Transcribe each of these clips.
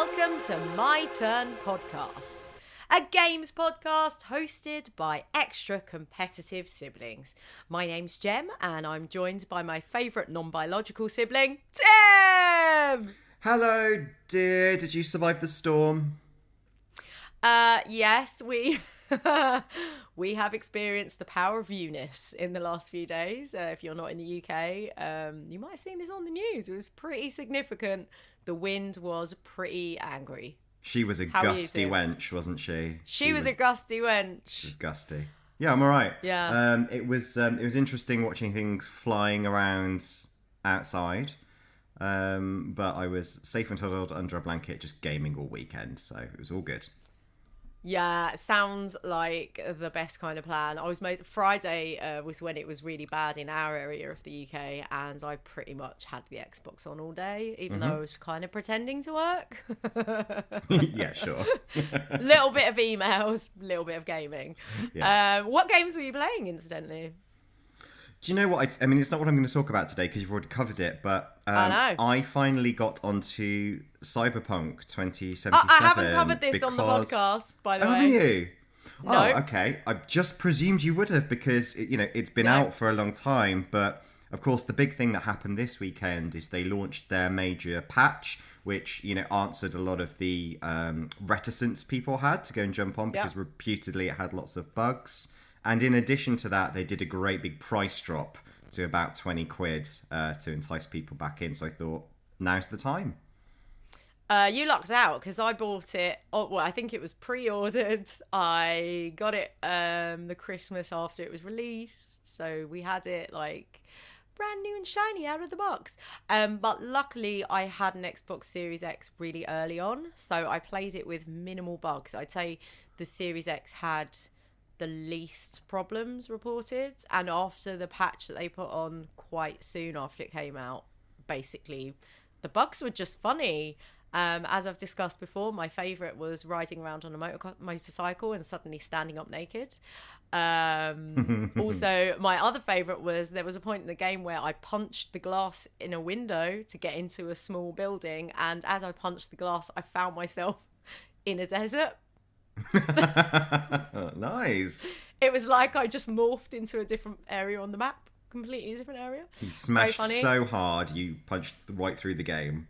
welcome to My Turn Podcast, a games podcast hosted by extra competitive siblings. My name's Jem, and I'm joined by my favourite non-biological sibling, Tim! Hello, dear. Did you survive the storm? Yes, we we have experienced the power of Eunice in the last few days. If you're not in the UK, you might have seen this on the news. It was pretty significant. The wind was pretty angry. She was a gusty wench, wasn't she? She was a gusty wench. She was gusty. Yeah, I'm all right. Yeah. It was interesting watching things flying around outside. But I was safe and huddled under a blanket, just gaming all weekend, so it was all good. Yeah, sounds like the best kind of plan. Friday was when it was really bad in our area of the UK, and I pretty much had the Xbox on all day, even though I was kind of pretending to work. Yeah, sure. Little bit of emails, little bit of gaming. Yeah. What games were you playing, incidentally? Do you know what? I mean, it's not what I'm going to talk about today because you've already covered it, but I finally got onto Cyberpunk 2077. I haven't covered this on the podcast, by the way. Haven't you? No. Oh, okay. I just presumed you would have because, it's been out for a long time. But, of course, the big thing that happened this weekend is they launched their major patch, which, answered a lot of the reticence people had to go and jump on because reputedly it had lots of bugs. And in addition to that, they did a great big price drop to about 20 quid to entice people back in. So I thought, now's the time. You lucked out because I bought it. I think it was pre-ordered. I got it the Christmas after it was released. So we had it like brand new and shiny out of the box. But luckily I had an Xbox Series X really early on. So I played it with minimal bugs. I'd say the Series X had the least problems reported, and after the patch that they put on quite soon after it came out, basically the bugs were just funny. As I've discussed before, my favourite was riding around on a motorcycle and suddenly standing up naked. Also, my other favourite was there was a point in the game where I punched the glass in a window to get into a small building, and as I punched the glass I found myself in a desert. Nice. It was like I just morphed into a different area on the map, completely different area. You smashed so hard you punched right through the game.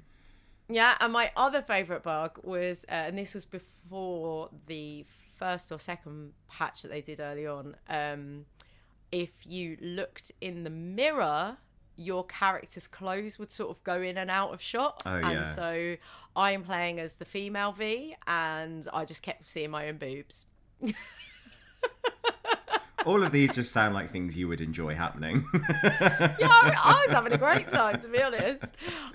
Yeah, and my other favourite bug was, and this was before the first or second patch that they did early on, if you looked in the mirror, your character's clothes would sort of go in and out of shot. Oh, yeah. And so I am playing as the female V, and I just kept seeing my own boobs. All of these just sound like things you would enjoy happening. Yeah, I was having a great time, to be honest.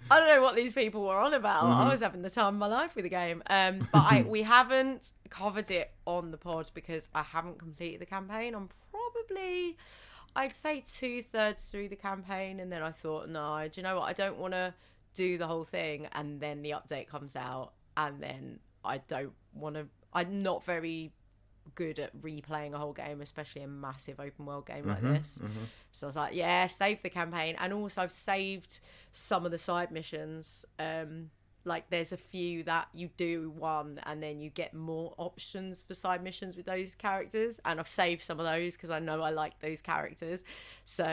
I don't know what these people were on about. I was having the time of my life with the game. But we haven't covered it on the pod because I haven't completed the campaign. I'm probably, I'd say 2/3 through the campaign, and then I thought, no, do you know what? I don't want to do the whole thing, and then the update comes out, and then I don't want to. I'm not very good at replaying a whole game, especially a massive open world game like this. So I was like, yeah, save the campaign, and also I've saved some of the side missions. Like there's a few that you do one and then you get more options for side missions with those characters, and I've saved some of those because I know I like those characters. So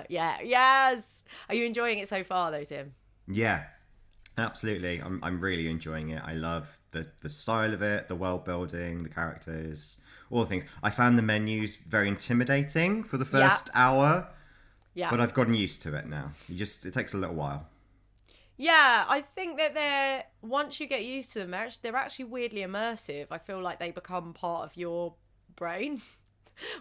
yes. Are you enjoying it so far though, Tim? Yeah, absolutely. I'm really enjoying it. I love the style of it, the world building, the characters, all the things. I found the menus very intimidating for the first hour. Yeah. But I've gotten used to it now. It takes a little while. Yeah, I think that once you get used to them, they're actually weirdly immersive. I feel like they become part of your brain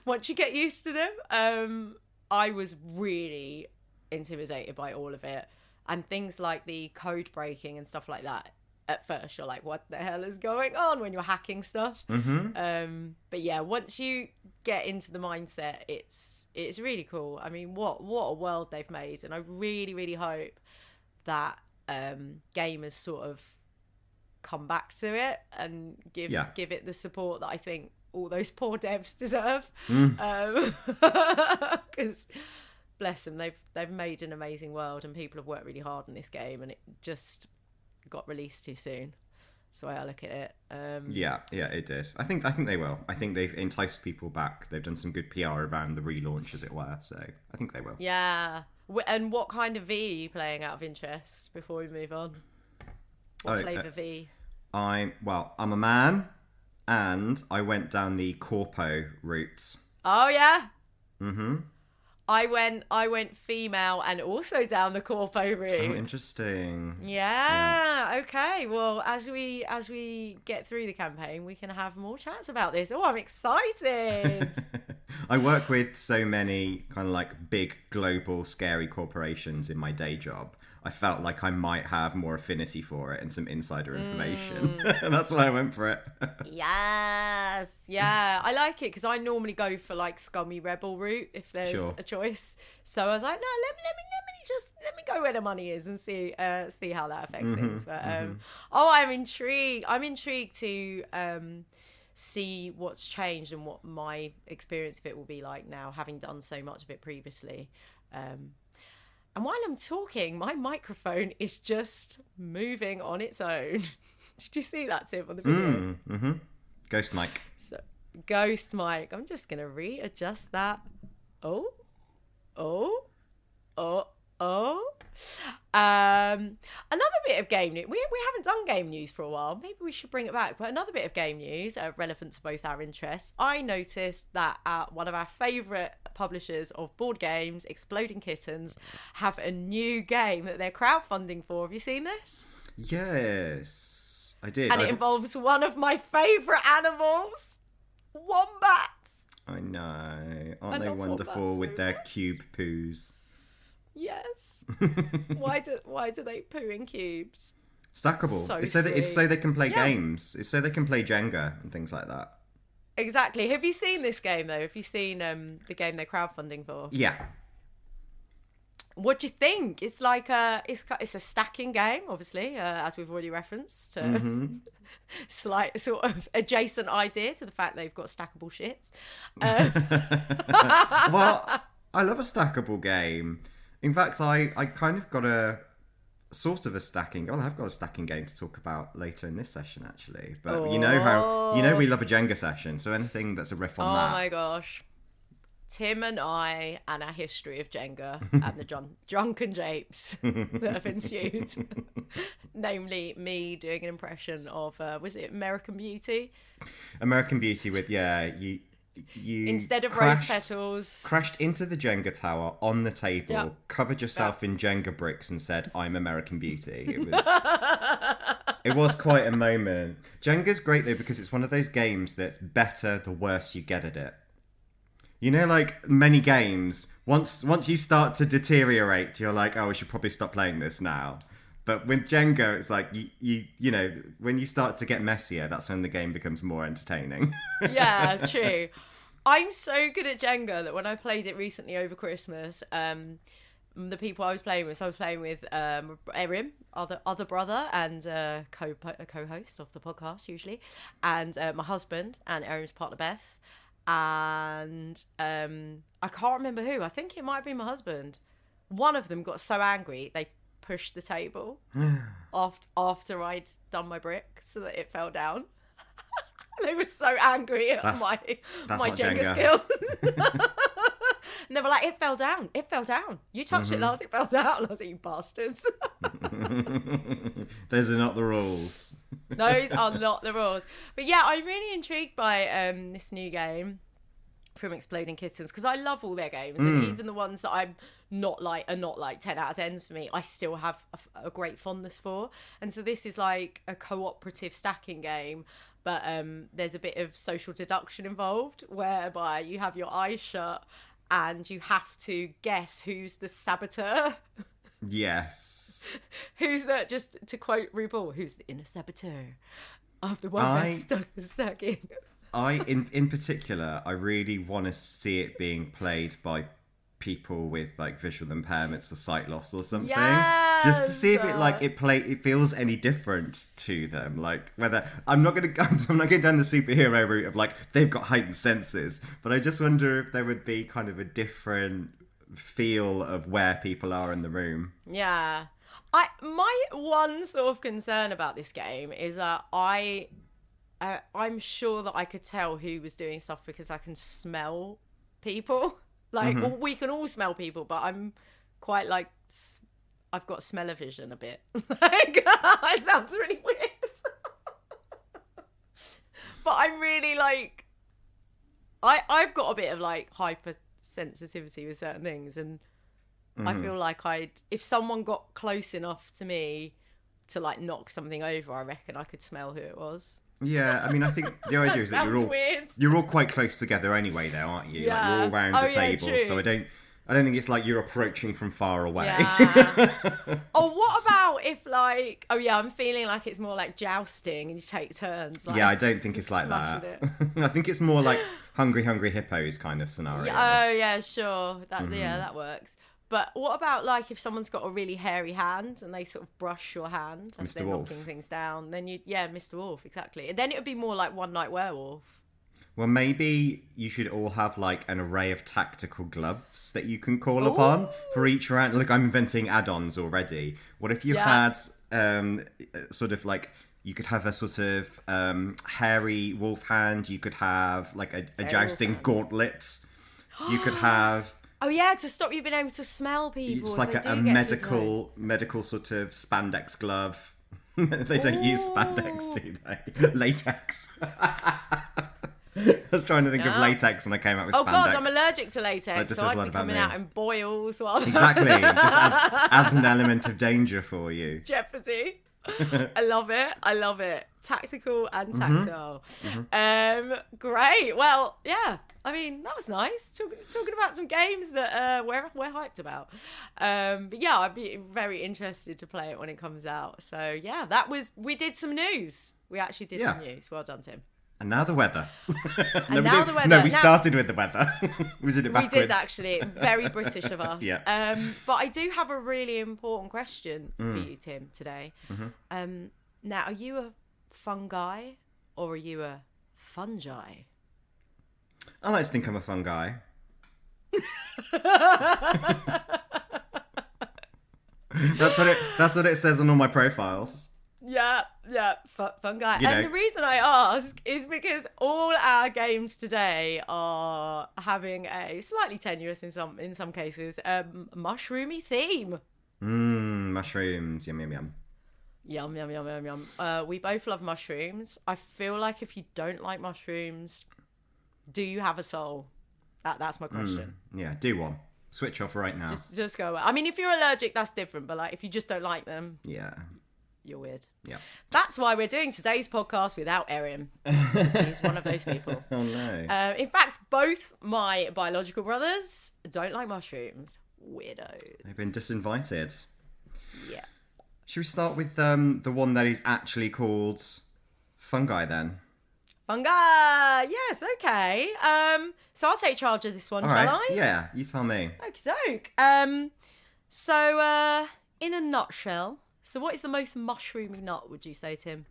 once you get used to them. I was really intimidated by all of it. And things like the code breaking and stuff like that. At first, you're like, what the hell is going on when you're hacking stuff? But yeah, once you get into the mindset, it's really cool. I mean, what a world they've made. And I really, really hope that gamers sort of come back to it and give it the support that I think all those poor devs deserve. Because bless them, they've made an amazing world, and people have worked really hard on this game, and it just got released too soon. That's the way I look at it. Yeah, it did. I think they will. I think they've enticed people back. They've done some good PR around the relaunch, as it were. So I think they will. Yeah. And what kind of V are you playing out of interest before we move on? What flavour V? I'm a man, and I went down the Corpo route. Oh yeah. Mm-hmm. I went female and also down the Corpo route. Oh, interesting. Yeah. Okay. Well, as we get through the campaign, we can have more chats about this. Oh, I'm excited. I work with so many kind of like big global scary corporations in my day job. I felt like I might have more affinity for it and some insider information. That's why I went for it. Yes. Yeah. I like it because I normally go for like scummy rebel route if there's a choice. So I was like, no, let me go where the money is and see how that affects things. But I'm intrigued. I'm intrigued to see what's changed and what my experience of it will be like now, having done so much of it previously. And while I'm talking, my microphone is just moving on its own. Did you see that, Tim, on the video? Mm-hmm. Ghost mic. So, ghost mic. I'm just going to readjust that. Oh. Another bit of game news. We haven't done game news for a while. Maybe we should bring it back. But another bit of game news relevant to both our interests. I noticed that one of our favourite publishers of board games, Exploding Kittens, have a new game that they're crowdfunding for. Have you seen this? Yes, I did. And it involves one of my favourite animals, wombats. I know. Aren't they wonderful with their cube poos? Yes. Why do they poo in cubes? Stackable. So it's so they can play games. It's so they can play Jenga and things like that. Exactly. Have you seen this game though? Have you seen the game they're crowdfunding for? Yeah. What do you think? It's like it's a stacking game, obviously, as we've already referenced. Slight sort of adjacent idea to the fact they've got stackable shits. Well, I love a stackable game. In fact, I kind of got a sort of a stacking. Well, I've got a stacking game to talk about later in this session, actually. But you know we love a Jenga session, so anything that's a riff on that. Oh my gosh. Tim and I and our history of Jenga and the drunken japes that have ensued. Namely, me doing an impression of, was it American Beauty? American Beauty with, you instead of rose petals, crashed into the Jenga tower on the table, covered yourself in Jenga bricks and said, I'm American Beauty. It was quite a moment. Jenga's great though because it's one of those games that's better the worse you get at it. You know, like many games, once you start to deteriorate, you're like, oh, we should probably stop playing this now. But with Jenga, it's like, you know, when you start to get messier, that's when the game becomes more entertaining. Yeah, true. I'm so good at Jenga that when I played it recently over Christmas, the people I was playing with Erin, other brother and co-host of the podcast usually, and my husband and Erin's partner Beth, and I can't remember who. I think it might be my husband. One of them got so angry they pushed the table after I'd done my brick so that it fell down. They were so angry at my Jenga skills. And they were like, it fell down. You touched it last, it fell down. And I was like, you bastards. Those are not the rules. Those are not the rules. But yeah, I'm really intrigued by this new game from Exploding Kittens because I love all their games. And even the ones that are not like 10 out of 10s for me, I still have a great fondness for. And so this is like a cooperative stacking game. But there's a bit of social deduction involved whereby you have your eyes shut and you have to guess who's the saboteur. Yes. Who's the, just to quote RuPaul, who's the inner saboteur of the one stacking? In particular, I really want to see it being played by people with like visual impairments or sight loss or something, just to see if it feels any different to them. Like whether I'm not going down the superhero route of like they've got heightened senses, but I just wonder if there would be kind of a different feel of where people are in the room. Yeah, My one sort of concern about this game is that I'm sure that I could tell who was doing stuff because I can smell people. Like, well, we can all smell people, but I'm quite like, I've got smell-o-vision a bit. Like, it sounds really weird. But I'm really like, I've got a bit of like hypersensitivity with certain things, and I feel like if someone got close enough to me to like knock something over, I reckon I could smell who it was. Yeah, I mean, I think the idea is that you're all quite close together anyway, though, aren't you? Yeah. Like, you're all round the table, true. so I don't think it's like you're approaching from far away. Yeah. Or what about if like, I'm feeling like it's more like jousting and you take turns. Like, yeah, I don't think it's like that. I think it's more like Hungry Hippos kind of scenario. Oh yeah, sure. That works. But what about like if someone's got a really hairy hand and they sort of brush your hand as they're knocking things down? Then Mr. Wolf, exactly. And then it would be more like One Night Werewolf. Well, maybe you should all have like an array of tactical gloves that you can call upon for each round. Look, I'm inventing add-ons already. What if you had sort of like, you could have a sort of hairy wolf hand. You could have like a jousting gauntlet. You could have... Oh yeah, to stop you being able to smell people. It's like a medical sort of spandex glove. They don't use spandex, do they? Latex. I was trying to think of latex and I came out with spandex. Oh God, I'm allergic to latex, so I'd be coming out in boils. Exactly, it just adds an element of danger for you. Jeopardy. I love it. Tactical and tactile. Great. Well, yeah. I mean, that was nice. Talking about some games that we're hyped about. But yeah, I'd be very interested to play it when it comes out. So yeah, we did some news. We actually did some news. Well done, Tim. And now the weather. The weather. No, we started with the weather. We did it backwards. We did actually. Very British of us. Yeah. But I do have a really important question for you, Tim, today. Now, are you a fungi or are you a fungi? I like to think I'm a fungi. That's what it says on all my profiles. Yeah, fungi. And the reason I ask is because all our games today are having a slightly tenuous, in some cases, mushroomy theme. Mushrooms. Yum, yum, yum. Yum, yum, yum, yum, yum. We both love mushrooms. I feel like if you don't like mushrooms, do you have a soul? That's my question. Yeah, do one. Switch off right now. Just go away. I mean, if you're allergic, that's different. But like, if you just don't like them, you're weird. Yeah. That's why we're doing today's podcast without Erin. He's one of those people. Oh no. In fact, both my biological brothers don't like mushrooms. Weirdos. They've been disinvited. Yeah. Should we start with the one that is actually called fungi then? Fungi. Yes. Okay. So I'll take charge of this one, shall I? Yeah. You tell me. Okey-doke. So in a nutshell. So what is the most mushroomy nut, would you say, Tim?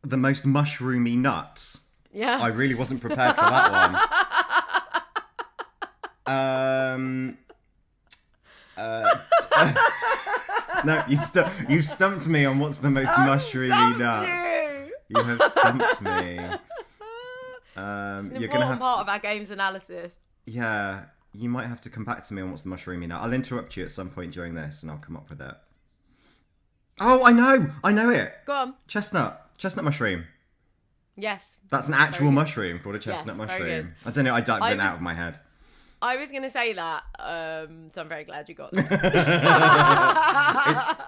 The most mushroomy nut? Yeah. I really wasn't prepared for that one. No, you stumped me on what's the most mushroomy nut. You have stumped me. It's an important part of our games analysis. Yeah, you might have to come back to me on what's the mushroomy nut. I'll interrupt you at some point during this and I'll come up with it. Oh, I know it. Go on. Chestnut mushroom. Yes. That's an actual mushroom called a chestnut mushroom. Very good. I don't know, I ducked it out of my head. I was going to say that, so I'm very glad you got that.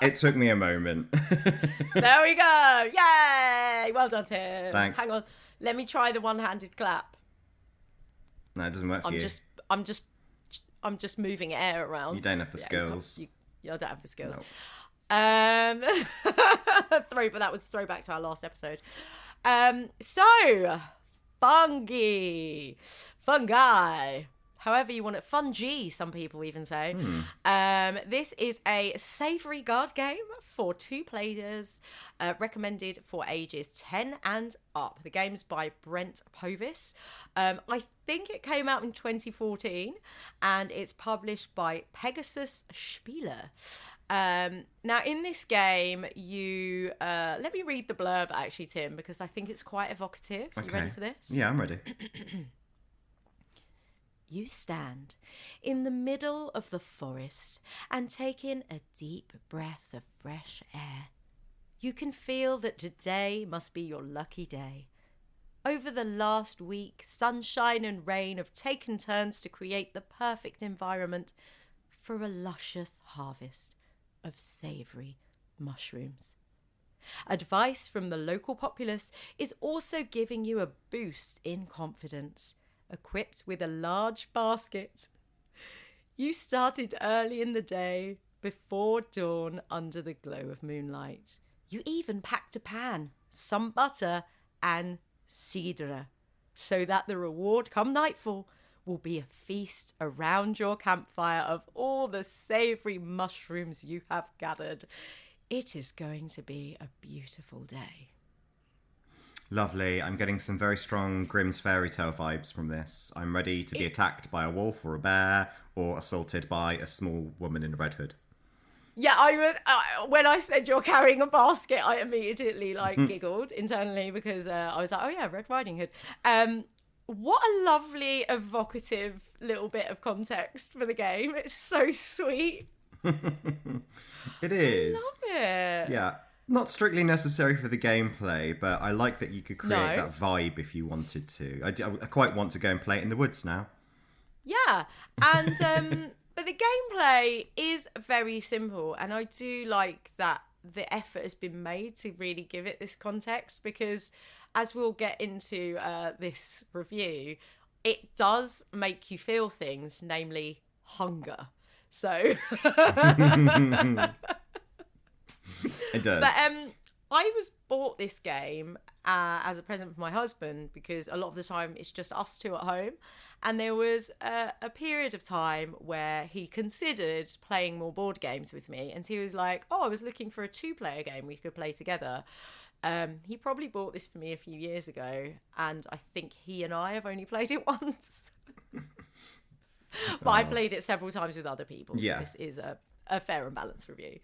It took me a moment. There we go. Yay! Well done, Tim. Thanks. Hang on. Let me try the one-handed clap. No, it doesn't work for you. I'm just moving air around. You don't have the skills. You don't have the skills. No. But that was throwback to our last episode. So fungi. However you want it. Fungi, some people even say. This is a savoury guard game for 2 players, recommended for ages 10 and up. The game's by Brent Povis. I think it came out in 2014, and it's published by Pegasus Spiele. Now, in this game, you let me read the blurb actually, Tim, because I think it's quite evocative. Okay. You ready for this? Yeah, I'm ready. You stand in the middle of the forest and take in a deep breath of fresh air. You can feel that today must be your lucky day. Over the last week, sunshine and rain have taken turns to create the perfect environment for a luscious harvest of savoury mushrooms. Advice from the local populace is also giving you a boost in confidence. Equipped with a large basket, you started early in the day, before dawn, under the glow of moonlight. You even packed a pan, some butter, and cidre, so that the reward come nightfall will be a feast around your campfire of all the savoury mushrooms you have gathered. It is going to be a beautiful day. Lovely. I'm getting some very strong Grimm's fairy tale vibes from this. I'm ready to be attacked by a wolf or a bear, or assaulted by a small woman in a red hood. Yeah, I was. When I said you're carrying a basket, I immediately giggled internally because I was like, "Oh yeah, Red Riding Hood." What a lovely, evocative little bit of context for the game. It's so sweet. It is. I love it. Yeah. Not strictly necessary for the gameplay, but I like that you could create that vibe if you wanted to. I quite want to go and play it in the woods now. Yeah, and but the gameplay is very simple, and I do like that the effort has been made to really give it this context, because as we'll get into this review, it does make you feel things, namely hunger. So... It does. But I was bought this game as a present for my husband, because a lot of the time it's just us two at home, and there was a period of time where he considered playing more board games with me, and he was like, "Oh, I was looking for a 2-player game we could play together." He probably bought this for me a few years ago, and I think he and I have only played it once. But I've played it several times with other people, so this is a fair and balanced review.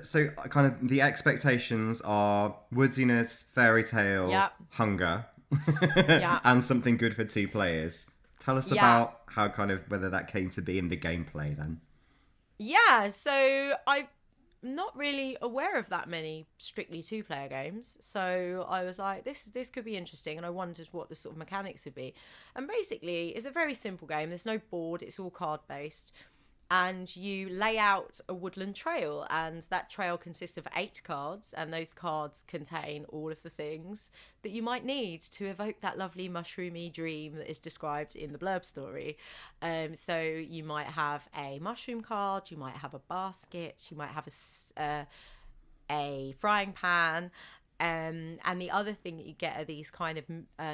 So kind of the expectations are woodiness, fairy tale, hunger, and something good for 2 players. Tell us about how whether that came to be in the gameplay then. Yeah, so I'm not really aware of that many strictly 2-player games, so I was like, this could be interesting, and I wondered what the sort of mechanics would be. And basically, it's a very simple game. There's no board, it's all card based, and you lay out a woodland trail, and that trail consists of 8 cards, and those cards contain all of the things that you might need to evoke that lovely mushroomy dream that is described in the blurb story. So you might have a mushroom card, you might have a basket, you might have a frying pan, and the other thing that you get are these kind of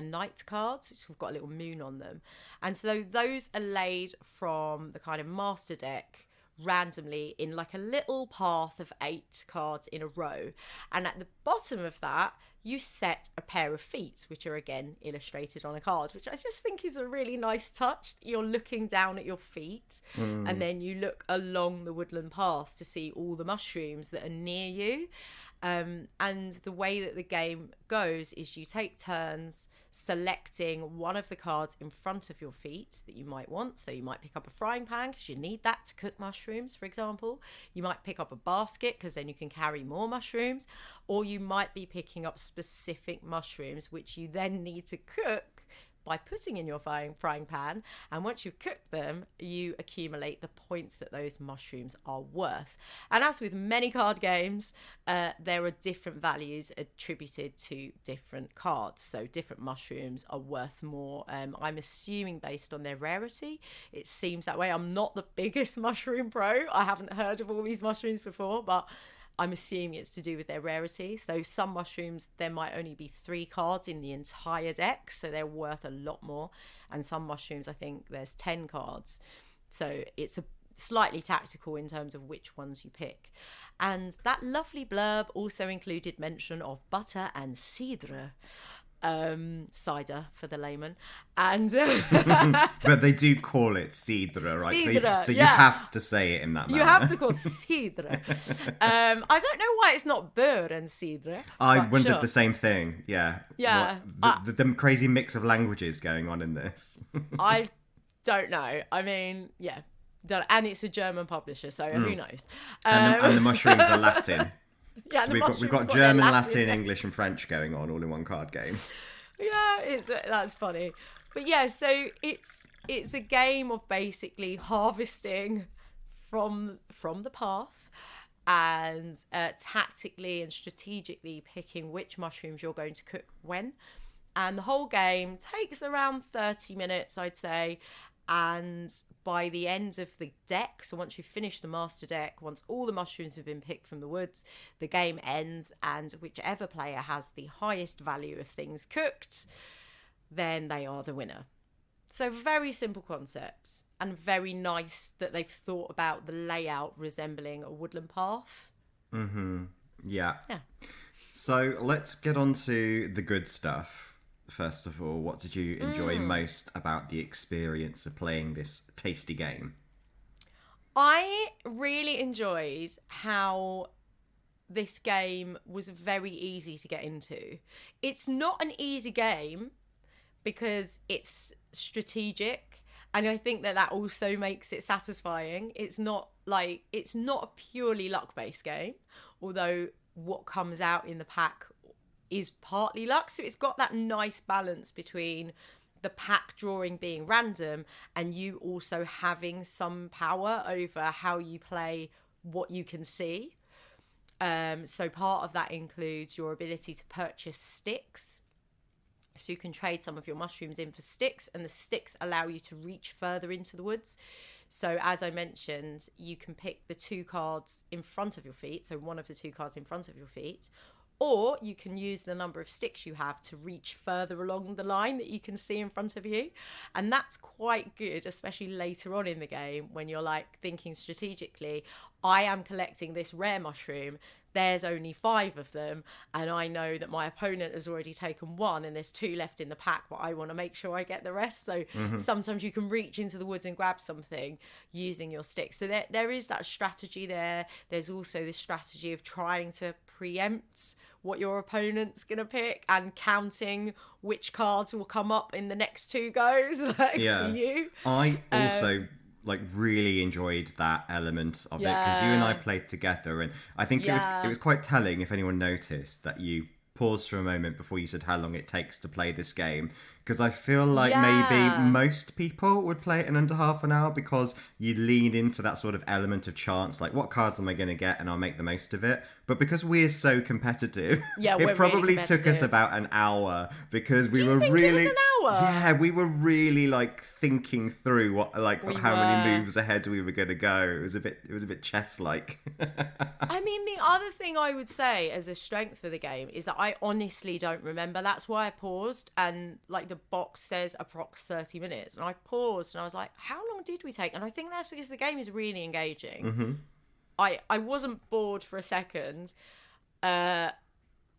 night cards, which have got a little moon on them. And so those are laid from the kind of master deck randomly in like a little path of 8 cards in a row. And at the bottom of that, you set a pair of feet, which are again illustrated on a card, which I just think is a really nice touch. You're looking down at your feet, and then you look along the woodland path to see all the mushrooms that are near you. And the way that the game goes is you take turns selecting one of the cards in front of your feet that you might want. So you might pick up a frying pan because you need that to cook mushrooms, for example. You might pick up a basket because then you can carry more mushrooms. Or you might be picking up specific mushrooms which you then need to cook by putting in your frying pan, and once you've cooked them, you accumulate the points that those mushrooms are worth. And as with many card games, there are different values attributed to different cards, so different mushrooms are worth more. I'm assuming based on their rarity. It seems that way. I'm not the biggest mushroom pro. I haven't heard of all these mushrooms before, but I'm assuming it's to do with their rarity. So some mushrooms, there might only be 3 cards in the entire deck, so they're worth a lot more. And some mushrooms, I think there's 10 cards. So it's a slightly tactical in terms of which ones you pick. And that lovely blurb also included mention of butter and cidre. cider for the layman, and But they do call it cidre, right? Cidre, so you yeah. have to say it in that manner. You have to call cidre. I don't know why it's not beurre and cidre. I but wondered sure. the same thing. Yeah. Yeah. The crazy mix of languages going on in this. I don't know. I mean, yeah. And it's a German publisher, so who knows? And the mushrooms are Latin. Yeah, So the we've got mushrooms German, their Latin, English, and French going on all in one card game. Yeah, that's funny. But yeah, so it's a game of basically harvesting from the path and tactically and strategically picking which mushrooms you're going to cook when. And the whole game takes around 30 minutes, I'd say. And by the end of the deck, so once you've finished the master deck, once all the mushrooms have been picked from the woods, the game ends, and whichever player has the highest value of things cooked, then they are the winner. So very simple concepts, and very nice that they've thought about the layout resembling a woodland path. Mm-hmm. Yeah. Yeah. So let's get on to the good stuff. First of all, what did you enjoy most about the experience of playing this tasty game? I really enjoyed how this game was very easy to get into. It's not an easy game because it's strategic, and I think that also makes it satisfying. It's not a purely luck-based game, although what comes out in the pack is partly luck, so it's got that nice balance between the pack drawing being random and you also having some power over how you play what you can see. So part of that includes your ability to purchase sticks, so you can trade some of your mushrooms in for sticks, and the sticks allow you to reach further into the woods. So as I mentioned, you can pick the two cards in front of your feet, so one of the two cards in front of your feet, or you can use the number of sticks you have to reach further along the line that you can see in front of you. And that's quite good, especially later on in the game when you're like thinking strategically, I am collecting this rare mushroom. There's only 5 of them, and I know that my opponent has already taken 1 and there's 2 left in the pack, but I want to make sure I get the rest. So sometimes you can reach into the woods and grab something using your stick. So there is that strategy there. There's also this strategy of trying to preempt what your opponent's going to pick and counting which cards will come up in the next 2 goes for you. I also really enjoyed that element of it because you and I played together, and I think it was quite telling if anyone noticed that you paused for a moment before you said how long it takes to play this game, because I feel like maybe most people would play it in under half an hour because you lean into that sort of element of chance, like what cards am I going to get and I'll make the most of it. But because we're so competitive, it probably took us about an hour because we were really... It was an hour? Yeah, we were really thinking through what how many moves ahead we were going to go. It was a bit chess-like. I mean, the other thing I would say as a strength for the game is that I honestly don't remember. That's why I paused, and the box says approx 30 minutes, and I paused and I was like, how long did we take? And I think that's because the game is really engaging. Mm-hmm. I wasn't bored for a second. I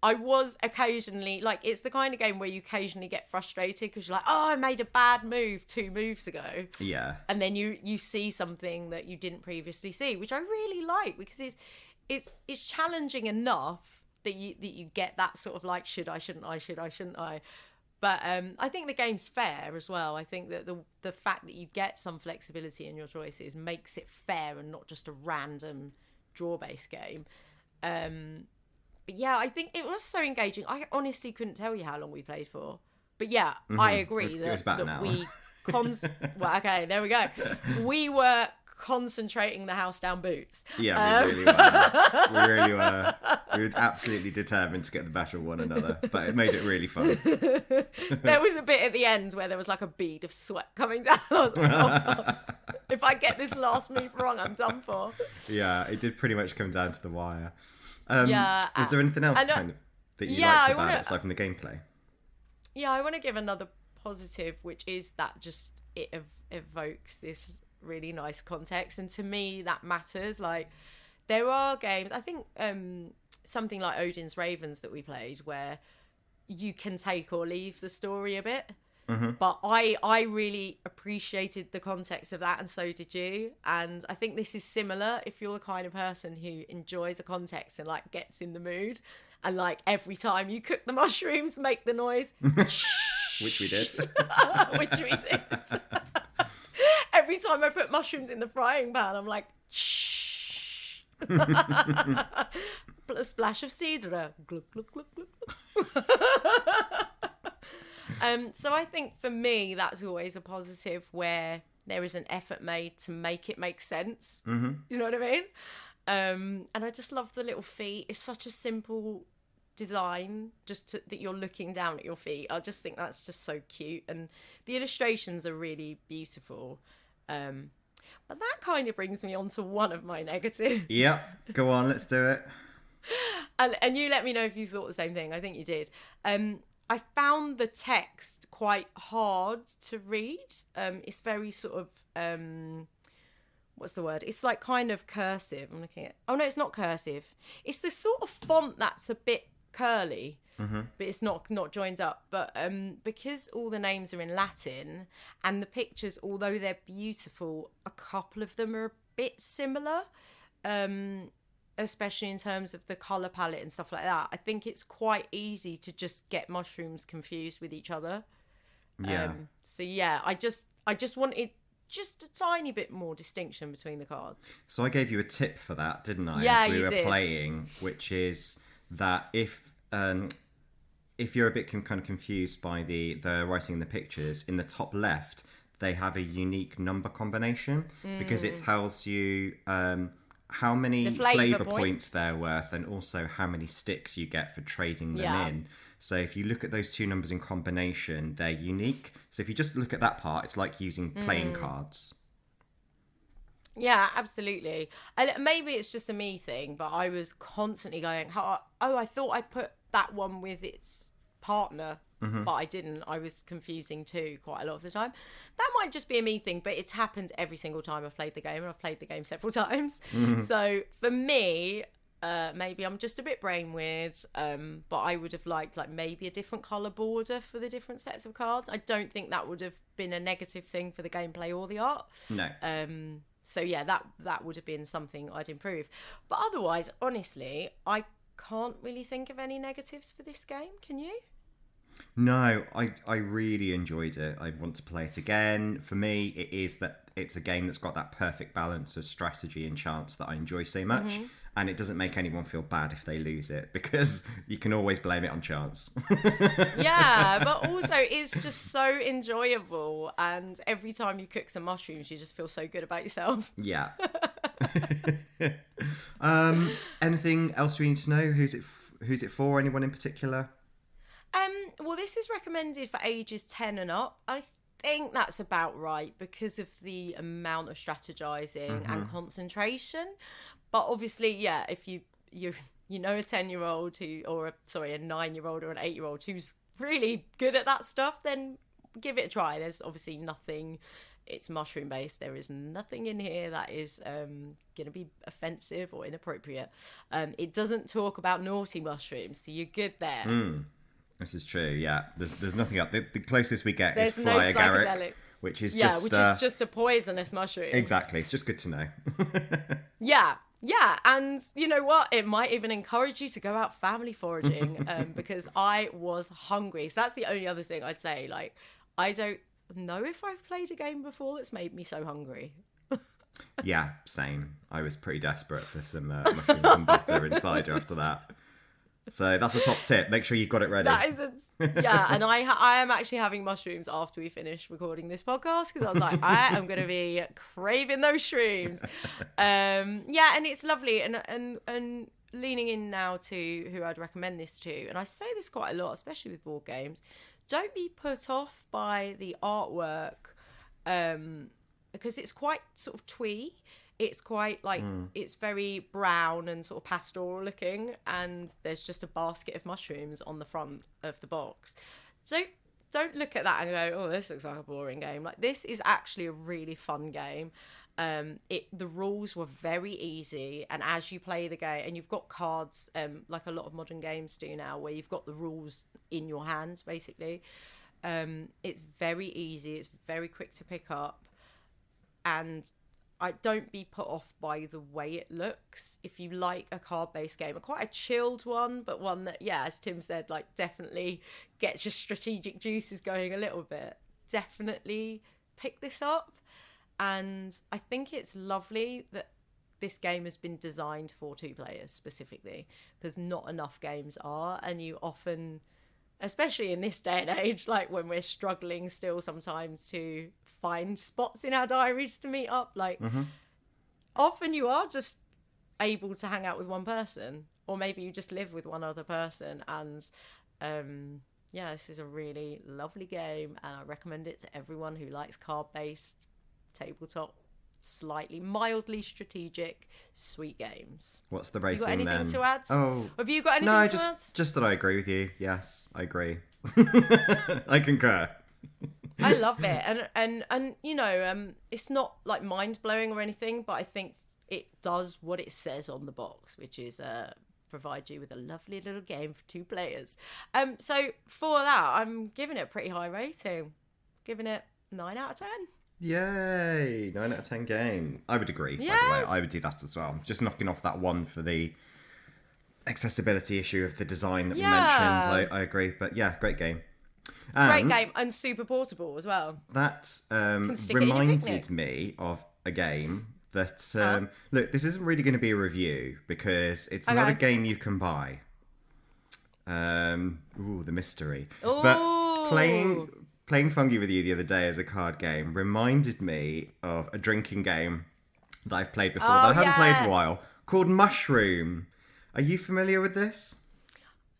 was occasionally, it's the kind of game where you occasionally get frustrated because you're like, oh, I made a bad move 2 moves ago. Yeah. And then you see something that you didn't previously see, which I really like because it's challenging enough that you get that sort of should I, shouldn't I? But I think the game's fair as well. I think that the fact that you get some flexibility in your choices makes it fair and not just a random draw-based game. But yeah, I think it was so engaging. I honestly couldn't tell you how long we played for. But yeah, I agree it was about an hour. we... well, okay, there we go. We were concentrating the house down boots. Yeah, we really were. We really were. We were absolutely determined to get the better of one another, but it made it really fun. There was a bit at the end where there was a bead of sweat coming down. I was like, oh, God. If I get this last move wrong, I'm done for. Yeah, it did pretty much come down to the wire. Is there anything else that you liked about it aside from the gameplay? Yeah, I want to give another positive, which is that just it evokes this really nice context, and to me that matters. There are games, I think something like Odin's Ravens that we played, where you can take or leave the story a bit. Mm-hmm. But I really appreciated the context of that, and so did you. And I think this is similar if you're the kind of person who enjoys a context and like gets in the mood, and like every time you cook the mushrooms, make the noise, Which we did. which we did. Every time I put mushrooms in the frying pan, I'm like, shh. A splash of cider. Glug, glug, glug, glug. So I think for me, that's always a positive where there is an effort made to make it make sense. Mm-hmm. You know what I mean? And I just love the little feet. It's such a simple design, that you're looking down at your feet. I just think that's just so cute, and the illustrations are really beautiful. But that kind of brings me on to one of my negatives. Yep, go on, let's do it. And you let me know if you thought the same thing. I think you did. I found the text quite hard to read. It's very sort of what's the word? It's like kind of cursive. I'm looking at. Oh no, it's not cursive. It's the sort of font that's a bit curly, but it's not joined up. But because all the names are in Latin and the pictures, although they're beautiful, a couple of them are a bit similar. Especially in terms of the colour palette and stuff like that. I think it's quite easy to just get mushrooms confused with each other. Yeah. So yeah, I just wanted just a tiny bit more distinction between the cards. So I gave you a tip for that, didn't I? Yeah, as we you were did. playing, which is that if you're a bit kind of confused by the writing in the pictures, in the top left, they have a unique number combination because it tells you how many flavour points they're worth, and also how many sticks you get for trading them in. So if you look at those two numbers in combination, they're unique. So if you just look at that part, it's like using playing cards. Yeah, absolutely. And maybe it's just a me thing, but I was constantly going, oh, I thought I put that one with its partner, but I didn't. I was confusing two quite a lot of the time. That might just be a me thing, but it's happened every single time I've played the game, and I've played the game several times. So for me, maybe I'm just a bit brain weird, but I would have liked like maybe a different colour border for the different sets of cards. I don't think that would have been a negative thing for the gameplay or the art. No. So yeah, that would have been something I'd improve. But otherwise, honestly, I can't really think of any negatives for this game. Can you? No, I really enjoyed it. I want to play it again. For me, it is that it's a game that's got that perfect balance of strategy and chance that I enjoy so much. And it doesn't make anyone feel bad if they lose it, because you can always blame it on chance. Yeah, but also it's just so enjoyable, and every time you cook some mushrooms, you just feel so good about yourself. Yeah. Anything else we need to know? Who's it for? Anyone in particular? Well, this is recommended for ages 10 and up. I think that's about right because of the amount of strategizing and concentration. But obviously, yeah, if you know a 10-year-old a 9-year-old or an 8-year-old who's really good at that stuff, then give it a try. There's obviously nothing. It's mushroom based. There is nothing in here that is going to be offensive or inappropriate. It doesn't talk about naughty mushrooms, so you're good there. This is true. Yeah, there's nothing up. The closest we get There's is no fly agaric, psychedelic. which is is just a poisonous mushroom. Exactly. It's just good to know. Yeah, and you know what? It might even encourage you to go out family foraging because I was hungry. So that's the only other thing I'd say. Like, I don't know if I've played a game before that's made me so hungry. Yeah, same. I was pretty desperate for some mushrooms and butter and cider after that. So that's a top tip. Make sure you've got it ready. That is yeah, and I am actually having mushrooms after we finish recording this podcast because I was like, I am going to be craving those shrooms. Yeah, and it's lovely, and leaning in now to who I'd recommend this to, and I say this quite a lot, especially with board games. Don't be put off by the artwork, because it's quite sort of twee. It's quite like, it's very brown and sort of pastoral looking, and there's just a basket of mushrooms on the front of the box. So don't look at that and go, oh, this looks like a boring game. Like, this is actually a really fun game. The rules were very easy, and as you play the game, and you've got cards, like a lot of modern games do now, where you've got the rules in your hands, basically. It's very easy. It's very quick to pick up, and I don't be put off by the way it looks. If you like a card-based game, quite a chilled one, but one that, yeah, as Tim said, like definitely gets your strategic juices going a little bit, definitely pick this up. And I think it's lovely that this game has been designed for 2 players specifically, because not enough games are, and you often, especially in this day and age, like when we're struggling still sometimes to find spots in our diaries to meet up, like often you are just able to hang out with one person, or maybe you just live with one other person. And yeah, this is a really lovely game, and I recommend it to everyone who likes card-based tabletop, slightly mildly strategic, sweet games. What's the rating then? You got anything to add? Oh, have you got anything to add? Just that I agree with you. Yes, I agree. I concur. I love it, and you know, it's not like mind-blowing or anything, but I think it does what it says on the box, which is provide you with a lovely little game for 2 players. So for that, I'm giving it a pretty high rating, giving it 9 out of 10. Yay! 9 out of 10 game. I would agree, Yes! by the way. I would do that as well. Just knocking off that one for the accessibility issue of the design that we mentioned. I agree. But yeah, great game. Great game, and super portable as well. That reminded me of a game that... Look, this isn't really going to be a review, because it's not a game you can buy. The mystery. Ooh. But playing Fungi with you the other day as a card game reminded me of a drinking game that I've played before that I haven't played in a while, called Mushroom. Are you familiar with this?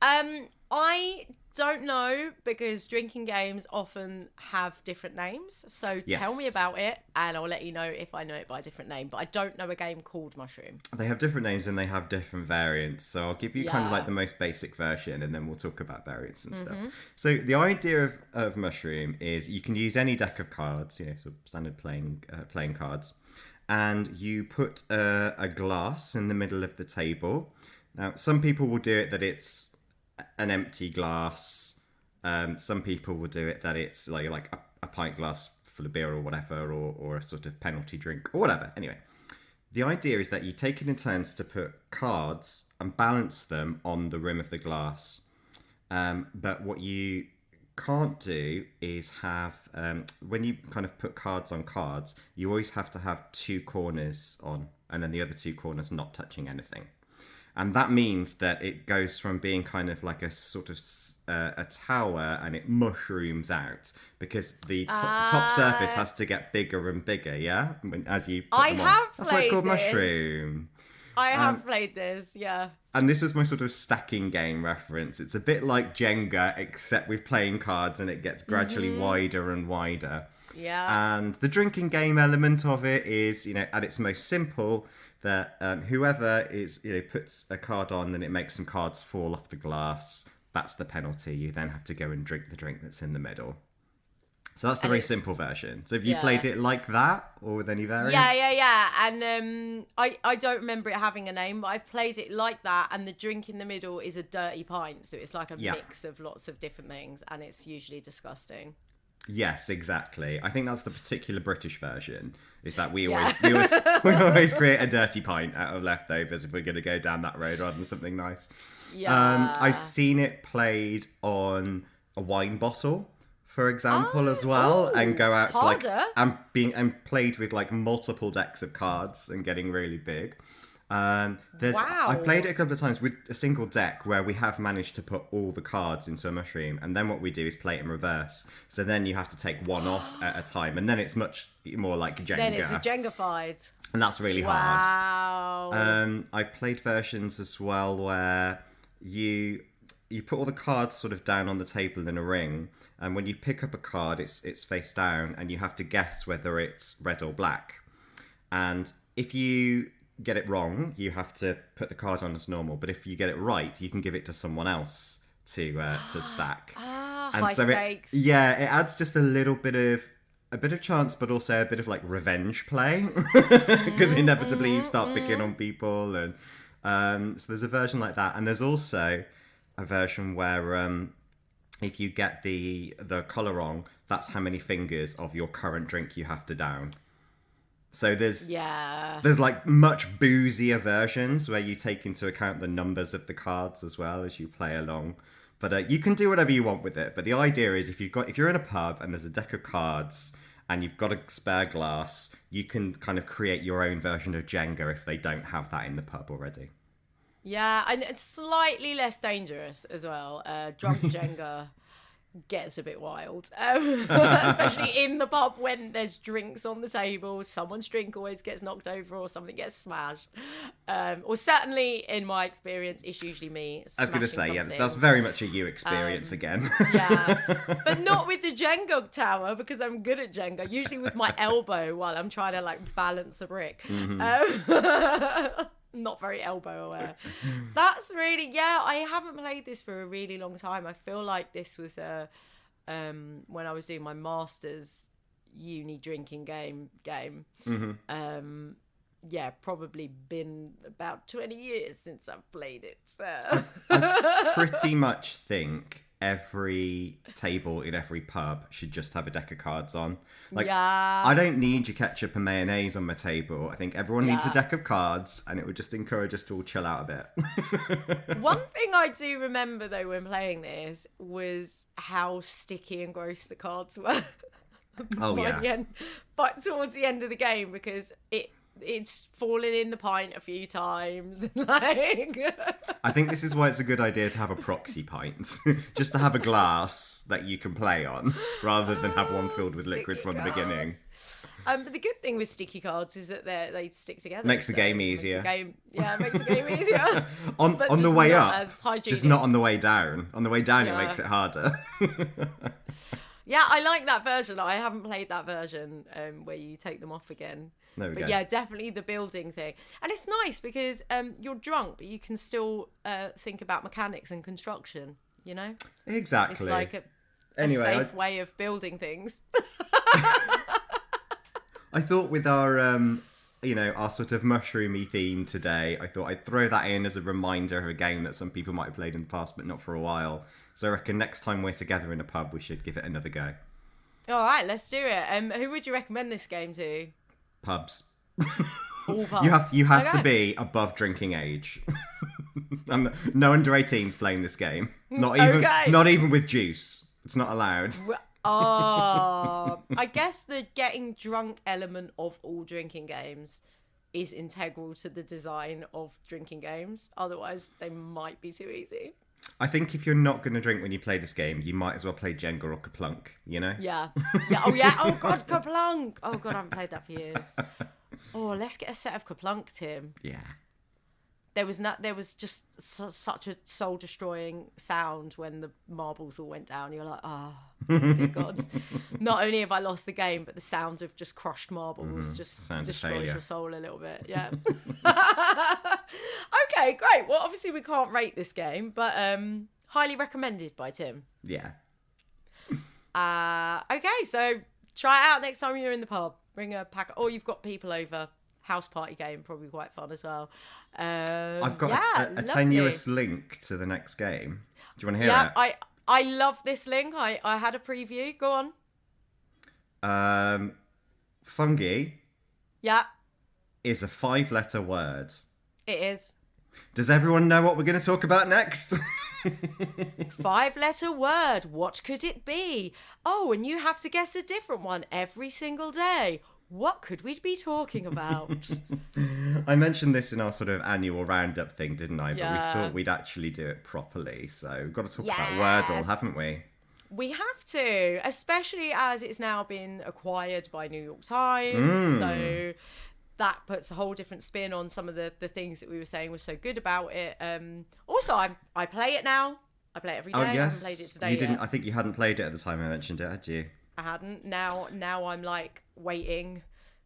I don't know, because drinking games often have different names. So tell me about it, and I'll let you know if I know it by a different name. But I don't know a game called Mushroom. They have different names and they have different variants. So I'll give you kind of like the most basic version, and then we'll talk about variants and stuff. So the idea of Mushroom is you can use any deck of cards, sort of standard playing cards, and you put a glass in the middle of the table. Now, some people will do it that it's an empty glass. Some people will do it that it's like a pint glass full of beer or whatever, or a sort of penalty drink or whatever. Anyway, the idea is that you take it in turns to put cards and balance them on the rim of the glass. But what you can't do is have, when you kind of put cards on cards, you always have to have 2 corners on, and then the other 2 corners not touching anything. And that means that it goes from being kind of like a sort of a tower, and it mushrooms out, because the top surface has to get bigger and bigger, yeah? As you put them on. That's why it's called Mushroom. I have played this, yeah. And this was my sort of stacking game reference. It's a bit like Jenga, except with playing cards, and it gets gradually wider and wider. Yeah. And the drinking game element of it is, at its most simple, that whoever puts a card on and it makes some cards fall off the glass, that's the penalty. You then have to go and drink the drink that's in the middle. So that's the very simple version. So have you played it like that, or with any variants? Yeah. And I don't remember it having a name, but I've played it like that. And the drink in the middle is a dirty pint, so it's like a mix of lots of different things, and it's usually disgusting. Yes, exactly. I think that's the particular British version. Is that we always create a dirty pint out of leftovers if we're going to go down that road rather than something nice. Yeah. I've seen it played on a wine bottle, for example, as well, and go out to and played with like multiple decks of cards and getting really big. I've played it a couple of times with a single deck where we have managed to put all the cards into a mushroom, and then what we do is play it in reverse. So then you have to take one off at a time, and then it's much more like Jenga. Then it's a Jenga-fied. And that's really hard. I've played versions as well where you put all the cards sort of down on the table in a ring, and when you pick up a card, it's face down, and you have to guess whether it's red or black. And if you get it wrong, you have to put the card on as normal. But if you get it right, you can give it to someone else to stack. High stakes. It adds just a little bit of a bit of chance, but also a bit of like revenge play, because inevitably you start picking on people, and so there's a version like that, and there's also a version where if you get the color wrong, that's how many fingers of your current drink you have to down. So there's like much boozier versions where you take into account the numbers of the cards as well as you play along. But you can do whatever you want with it. But the idea is if you're in a pub and there's a deck of cards and you've got a spare glass, you can kind of create your own version of Jenga if they don't have that in the pub already. Yeah, and it's slightly less dangerous as well. Drunk Jenga gets a bit wild, especially in the pub when there's drinks on the table. Someone's drink always gets knocked over or something gets smashed. Or certainly, in my experience, it's usually me. I was going to say, yeah, that's very much a you experience again. Yeah, but not with the Jenga tower because I'm good at Jenga. Usually with my elbow while I'm trying to like balance a brick. Not very elbow aware. That's really, I haven't played this for a really long time. I feel like this was when I was doing my master's uni drinking game. Probably been about 20 years since I've played it. So. I pretty much think every table in every pub should just have a deck of cards on. Like, I don't need your ketchup and mayonnaise on my table. I think everyone needs a deck of cards, and it would just encourage us to all chill out a bit. One thing I do remember, though, when playing this was how sticky and gross the cards were. But towards the end of the game, because it's fallen in the pint a few times. Like, I think this is why it's a good idea to have a proxy pint, just to have a glass that you can play on, rather than have one filled with liquid from the beginning. But the good thing with sticky cards is that they stick together. Makes the game easier. Makes the game easier. on the way up, just not on the way down. On the way down, it makes it harder. Yeah, I like that version. I haven't played that version where you take them off again. There we go. Yeah, definitely the building thing. And it's nice because you're drunk, but you can still think about mechanics and construction, you know? Exactly. It's like a safe way of building things. I thought with our, our sort of mushroomy theme today, I thought I'd throw that in as a reminder of a game that some people might have played in the past, but not for a while. So I reckon next time we're together in a pub, we should give it another go. All right, let's do it. Who would you recommend this game to? Pubs. All pubs. You have to be above drinking age. No under 18s playing this game. Not even with juice. It's not allowed. I guess the getting drunk element of all drinking games is integral to the design of drinking games. Otherwise, they might be too easy. I think if you're not going to drink when you play this game, you might as well play Jenga or Kaplunk, you know? Yeah. Oh, yeah. Oh, God, Kaplunk. Oh, God, I haven't played that for years. Oh, let's get a set of Kaplunk, Tim. Yeah. There was just such a soul-destroying sound when the marbles all went down. You're like, oh, dear God. Not only have I lost the game, but the sound of just crushed marbles just destroys your soul a little bit. Yeah. Okay, great. Well, obviously we can't rate this game, but highly recommended by Tim. Yeah. Okay, so try it out next time you're in the pub. Bring a pack, or you've got people over. House party game, probably quite fun as well. I've got a tenuous link to the next game. Do you want to hear it? Yeah, I love this link. I had a preview. Go on. Fungi. Yeah. Is a 5-letter word. It is. Does everyone know what we're going to talk about next? 5-letter word. What could it be? Oh, and you have to guess a different one every single day. What could we be talking about? I mentioned this in our sort of annual roundup thing, didn't I? Yeah. But we thought we'd actually do it properly. So we've got to talk about Wordle, haven't we? We have to, especially as it's now been acquired by New York Times. So that puts a whole different spin on some of the things that we were saying was so good about it. Also, I play it now. I play it every day. Oh, yes. I haven't played it today yet. Yet. I think you hadn't played it at the time I mentioned it, had you? I hadn't. Now I'm like waiting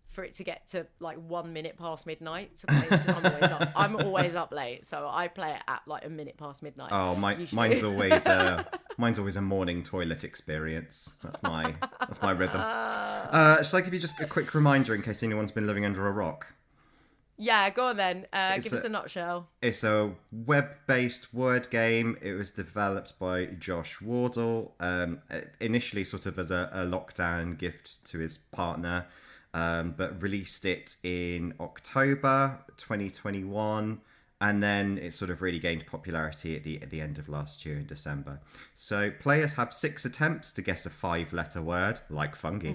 for it to get to like 1 minute past midnight to play because I'm always up late, so I play it at like a minute past midnight. Oh, mine's always Mine's always a morning toilet experience. That's my rhythm. Shall I give you just a quick reminder in case anyone's been living under a rock? Yeah, go on then. Give us a nutshell. It's a web-based word game. It was developed by Josh Wardle, initially sort of as a lockdown gift to his partner, but released it in October 2021. And then it sort of really gained popularity at the end of last year in December. So players have 6 attempts to guess a 5-letter word, like fungi,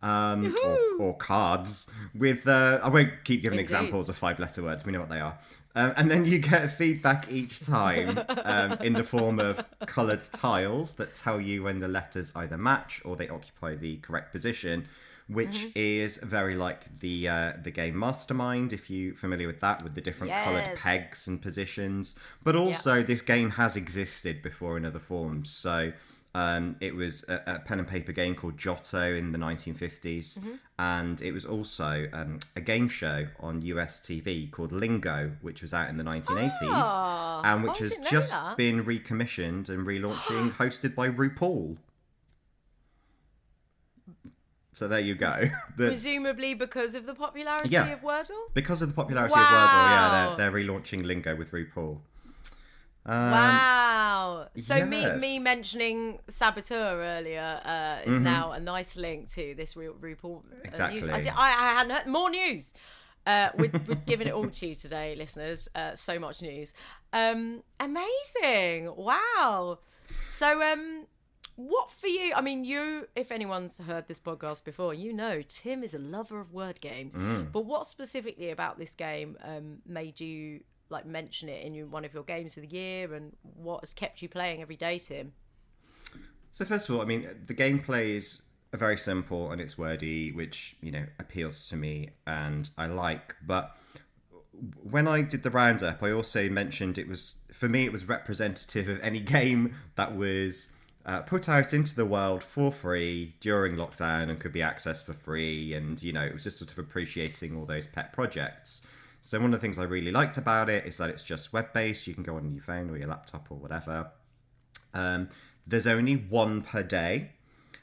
or cards. With I won't keep giving examples of 5-letter words. We know what they are. And then you get feedback each time in the form of coloured tiles that tell you when the letters either match or they occupy the correct position, which is very like the game Mastermind, if you're familiar with that, with the different coloured pegs and positions. But also, this game has existed before in other forms. So it was a pen and paper game called Giotto in the 1950s. And it was also a game show on US TV called Lingo, which was out in the 1980s. And which has just been recommissioned and relaunching, hosted by RuPaul. So there you go. Presumably because of the popularity of Wordle? Because of the popularity of Wordle, yeah. They're relaunching Lingo with RuPaul. Wow. So me mentioning Saboteur earlier is now a nice link to this RuPaul news. I hadn't heard more news. We're giving it all to you today, listeners. So much news. Amazing. Wow. So what for you? I mean, if anyone's heard this podcast before, you know Tim is a lover of word games. But what specifically about this game made you like mention it in one of your games of the year, and what has kept you playing every day, Tim? So first of all, I mean, the gameplay is very simple and it's wordy, which, you know, appeals to me and I like. But when I did the roundup, I also mentioned for me, it was representative of any game that was put out into the world for free during lockdown and could be accessed for free. And, you know, it was just sort of appreciating all those pet projects. So one of the things I really liked about it is that it's just web-based. You can go on your phone or your laptop or whatever. There's only one per day.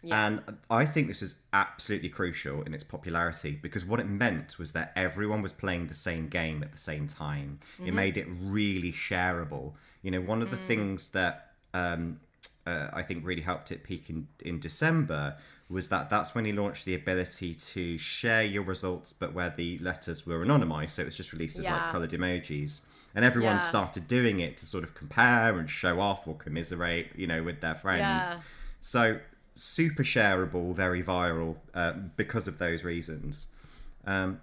Yeah. And I think this is absolutely crucial in its popularity, because what it meant was that everyone was playing the same game at the same time. It made it really shareable. You know, one of the things that I think really helped it peak in December was that's when he launched the ability to share your results, but where the letters were anonymized. So it was just released as like coloured emojis. And everyone started doing it to sort of compare and show off or commiserate, you know, with their friends. Yeah. So super shareable, very viral because of those reasons. And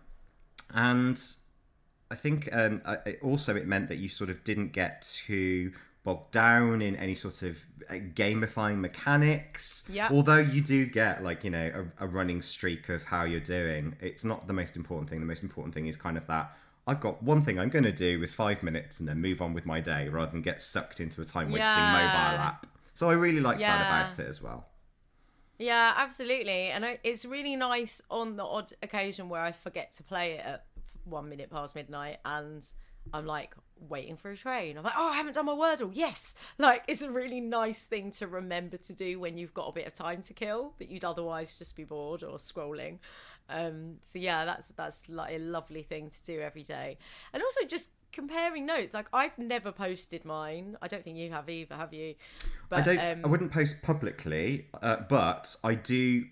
I think it meant that you sort of didn't get too bogged down in any sort of gamifying mechanics. Yeah. Although you do get, like, you know, a running streak of how you're doing. It's not the most important thing. The most important thing is kind of that I've got one thing I'm going to do with 5 minutes and then move on with my day, rather than get sucked into a time-wasting mobile app. So I really liked that about it as well. Yeah, absolutely. And it's really nice on the odd occasion where I forget to play it at 1 minute past midnight and I'm like waiting for a train. I'm like, oh, I haven't done my Wordle. Yes. Like, it's a really nice thing to remember to do when you've got a bit of time to kill that you'd otherwise just be bored or scrolling. So yeah, that's like a lovely thing to do every day. And also just comparing notes. Like, I've never posted mine. I don't think you have either, have you? But I wouldn't post publicly, but I do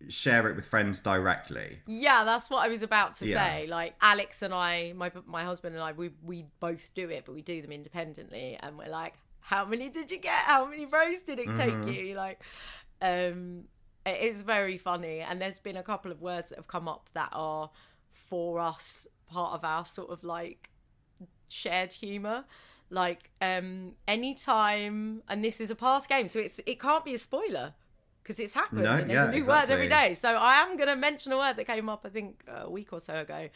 share it with friends directly. Yeah, that's what I was about to say. Like, Alex and I, my husband and I, we both do it, but we do them independently, and we're like, how many did you get? How many rows did it take you? Like, it's very funny. And there's been a couple of words that have come up that are, for us, part of our sort of like shared humour. Like, anytime, and this is a past game, so it can't be a spoiler because it's happened, and there's a new word every day. So I am going to mention a word that came up, I think, a week or so ago.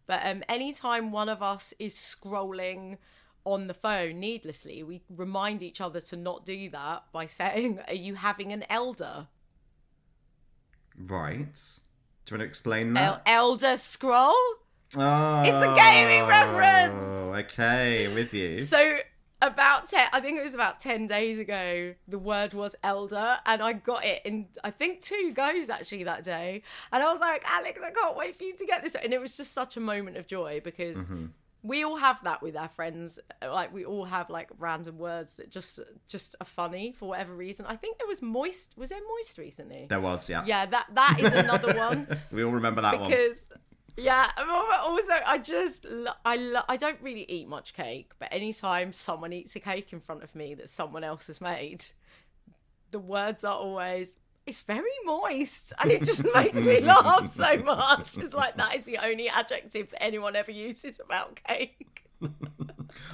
But anytime one of us is scrolling on the phone needlessly, we remind each other to not do that by saying, are you having an elder? Right. Do you want to explain that? Elder Scroll? Oh, it's a gaming reference. Okay, with you. So about 10, I think it was about 10 days ago, the word was elder, and I got it in, I think, 2 goes actually that day. And I was like, Alex, I can't wait for you to get this. And it was just such a moment of joy because we all have that with our friends. Like, we all have like random words that just are funny for whatever reason. I think there was moist. Was there moist recently? There was, yeah. Yeah, that is another one. We all remember that one. Because, yeah, also, I don't really eat much cake, but anytime someone eats a cake in front of me that someone else has made, the words are always, it's very moist, and it just makes me laugh so much. It's like, that is the only adjective that anyone ever uses about cake.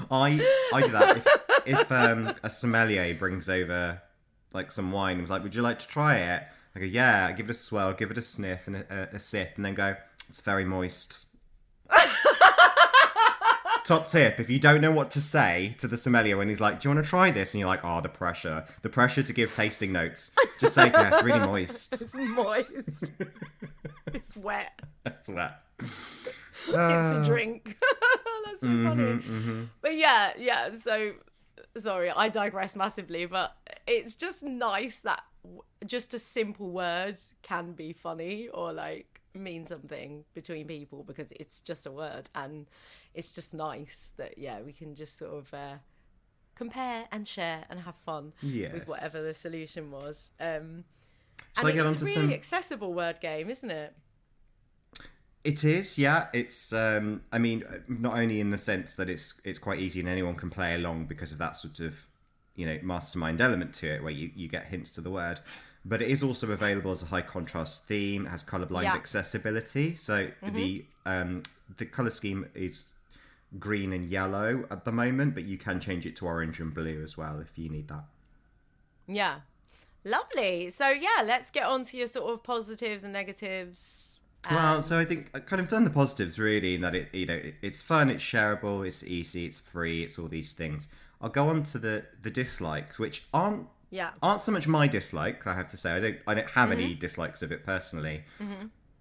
I do that if a sommelier brings over like some wine and was like, would you like to try it? I go, yeah. I give it a swirl, give it a sniff and a sip, and then go, it's very moist. Top tip, if you don't know what to say to the sommelier when he's like, do you want to try this? And you're like, oh, the pressure to give tasting notes. Just say, yeah, it's really moist. It's moist. It's wet. It's wet. It's a drink. That's so funny. But yeah, so, sorry, I digress massively, but it's just nice that just a simple word can be funny or like mean something between people because it's just a word, and it's just nice that we can just sort of compare and share and have fun with whatever the solution was. And it's a really accessible word game, isn't it? It is, yeah. It's I mean, not only in the sense that it's quite easy and anyone can play along because of that sort of, you know, mastermind element to it where you get hints to the word, but it is also available as a high contrast theme. It has colorblind accessibility, so the color scheme is green and yellow at the moment, but you can change it to orange and blue as well if you need that. Yeah, lovely. So let's get on to your sort of positives and negatives. Well, so I think I've kind of done the positives really, in that it's fun, it's shareable, it's easy, it's free, it's all these things. I'll go on to the dislikes, which aren't so much my dislikes, I have to say. I don't have any dislikes of it personally.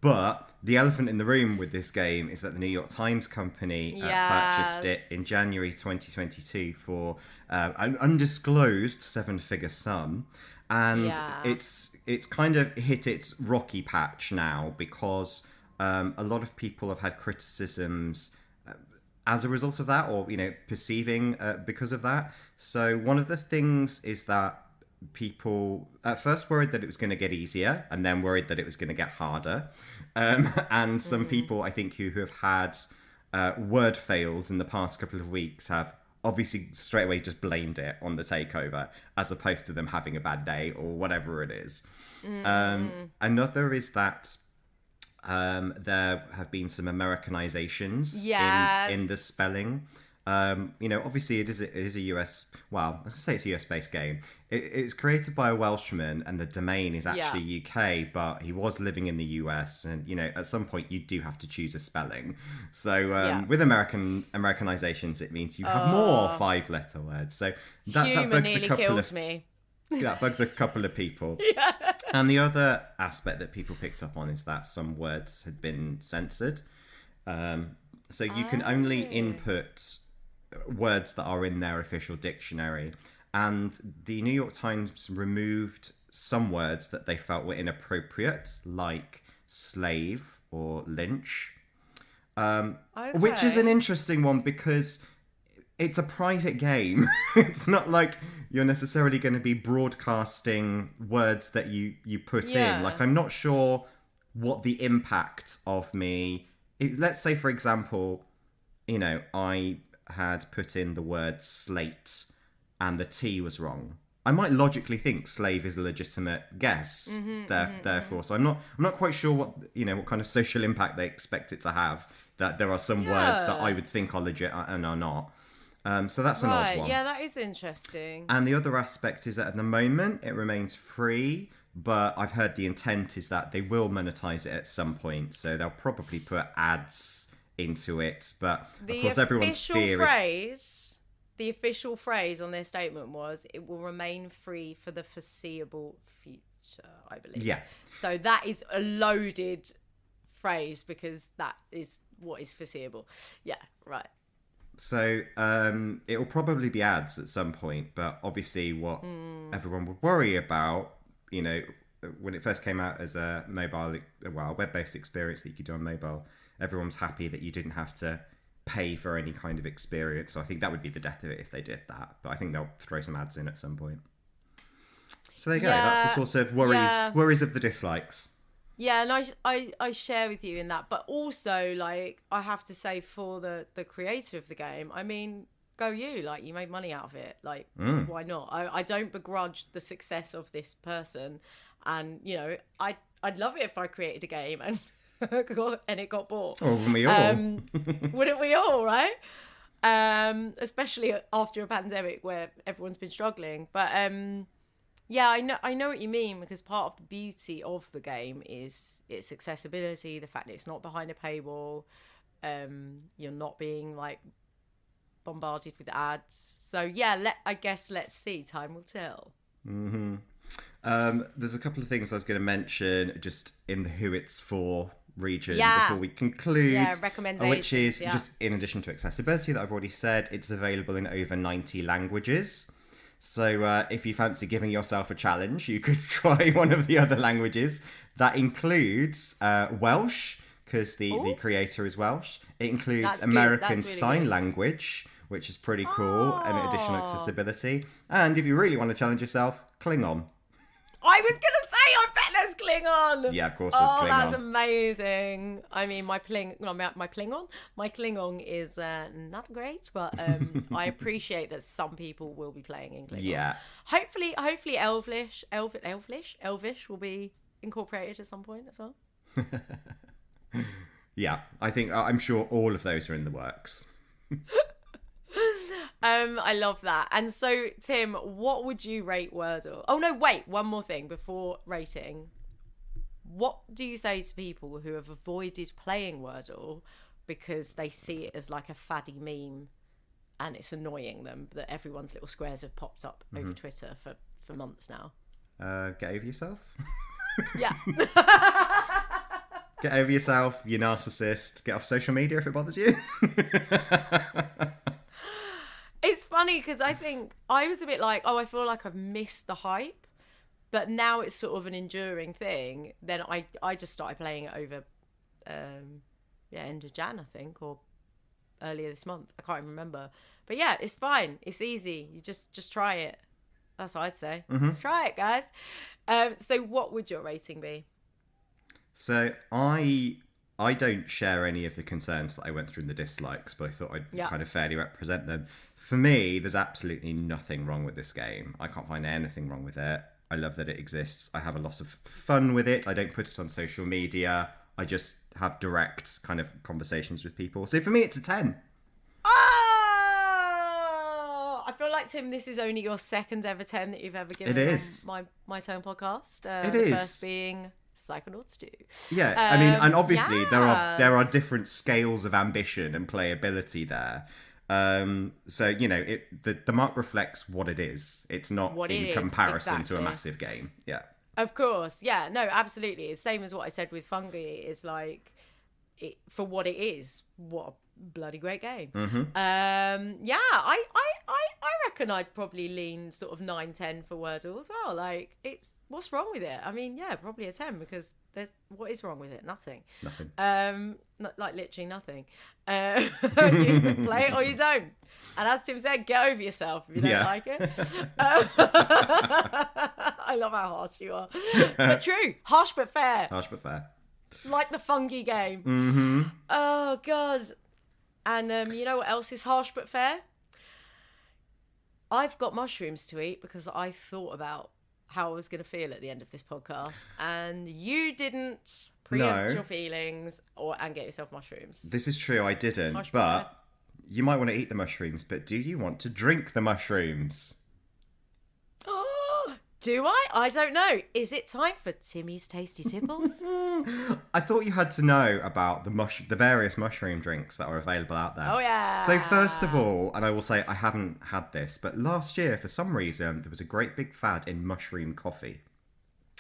But the elephant in the room with this game is that the New York Times company purchased it in January 2022 for an undisclosed 7-figure sum. And it's kind of hit its rocky patch now because a lot of people have had criticisms as a result of that, or, you know, perceiving because of that. So one of the things is that people at first worried that it was going to get easier and then worried that it was going to get harder. And some people, I think, who have had word fails in the past couple of weeks have obviously straight away just blamed it on the takeover as opposed to them having a bad day or whatever it is. Another is that there have been some Americanizations in the spelling. You know, obviously it is a US, well, I was going to say it's a US-based game. It's created by a Welshman, and the domain is actually UK, but he was living in the US, and, you know, at some point you do have to choose a spelling. So with Americanizations, it means you have more 5-letter words. So that nearly killed me. That bugs a couple of people. And the other aspect that people picked up on is that some words had been censored. So you can only input words that are in their official dictionary. And the New York Times removed some words that they felt were inappropriate, like slave or lynch. Which is an interesting one because it's a private game. It's not like you're necessarily going to be broadcasting words that you put in. Like, I'm not sure what the impact of me... Let's say, for example, you know, I had put in the word slate and the T was wrong. I might logically think slave is a legitimate guess, therefore. So I'm not quite sure what kind of social impact they expect it to have. That there are some words that I would think are legit and are not. So that's an odd one. Yeah, that is interesting. And the other aspect is that at the moment it remains free, but I've heard the intent is that they will monetize it at some point. So they'll probably put ads into it. But of course, everyone's fear is... The official phrase on their statement was, it will remain free for the foreseeable future, I believe. Yeah. So that is a loaded phrase because that is what is foreseeable. Yeah, right. So it will probably be ads at some point, but obviously what everyone would worry about, you know, when it first came out as a web-based experience that you could do on mobile, everyone's happy that you didn't have to pay for any kind of experience. So I think that would be the death of it if they did that. But I think they'll throw some ads in at some point. So there you go. That's the sort of worries of the dislikes. Yeah, and I share with you in that. But also, like, I have to say for the creator of the game, I mean, go you. Like, you made money out of it. Like, why not? I don't begrudge the success of this person. And, you know, I'd love it if I created a game and it got bought. Oh, wouldn't we all? Wouldn't we all, right? Especially after a pandemic where everyone's been struggling. But yeah, I know what you mean, because part of the beauty of the game is its accessibility, the fact that it's not behind a paywall, you're not being like bombarded with ads. So yeah, I guess let's see. Time will tell. Mm-hmm. There's a couple of things I was going to mention just in the who it's for region before we conclude, recommendations, which is just in addition to accessibility that I've already said, it's available in over 90 languages. So if you fancy giving yourself a challenge, you could try one of the other languages. That includes Welsh, because the creator is Welsh. It includes American Sign Language, which is pretty cool, and additional accessibility. And if you really want to challenge yourself, Klingon. I was going to say, I bet there's Klingon. Yeah, of course there's Klingon. Oh, that's amazing. I mean, my Klingon is not great, but I appreciate that some people will be playing in Klingon. Yeah. Hopefully Elvish will be incorporated at some point as well. Yeah, I'm sure all of those are in the works. I love that. And so, Tim, what would you rate Wordle? Oh, no, wait. One more thing before rating. What do you say to people who have avoided playing Wordle because they see it as like a faddy meme and it's annoying them that everyone's little squares have popped up over Twitter for months now? Get over yourself. Yeah. Get over yourself, you narcissist. Get off social media if it bothers you. It's funny because I think I was a bit like, I feel like I've missed the hype, but now it's sort of an enduring thing. Then I just started playing it over, end of Jan, I think, or earlier this month. I can't remember. But yeah, it's fine. It's easy. You just try it. That's what I'd say. Try it, guys. So what would your rating be? So I don't share any of the concerns that I went through in the dislikes, but I thought I'd kind of fairly represent them. For me, there's absolutely nothing wrong with this game. I can't find anything wrong with it. I love that it exists. I have a lot of fun with it. I don't put it on social media. I just have direct kind of conversations with people. So for me, it's a 10. Oh! I feel like, Tim, this is only your second ever 10 that you've ever given on My Turn podcast. The first being Psychonauts 2. Yeah, I mean, and obviously there are different scales of ambition and playability there. So, you know, the mark reflects what it is. It's not in comparison to a massive game. Yeah. Of course. Yeah, no, absolutely. It's same as what I said with Fungi. It's like, for what it is, what a bloody great game. Yeah, I reckon I'd probably lean sort of 9-10 for Wordle as well. Like, what's wrong with it? I mean, yeah, probably a 10 because what is wrong with it? Nothing. Like literally nothing. You can play it or you don't. And as Tim said, get over yourself if you don't like it. I love how harsh you are. But true. Harsh but fair. Harsh but fair. Like the Fungi game. Oh, God. And you know what else is harsh but fair? I've got mushrooms to eat because I thought about how I was going to feel at the end of this podcast. And you didn't preempt your feelings and get yourself mushrooms. This is true, I didn't. But you might want to eat the mushrooms, but do you want to drink the mushrooms? Do I? I don't know. Is it time for Timmy's Tasty Tipples? I thought you had to know about the various mushroom drinks that are available out there. Oh, yeah. So first of all, and I will say I haven't had this, but last year, for some reason, there was a great big fad in mushroom coffee.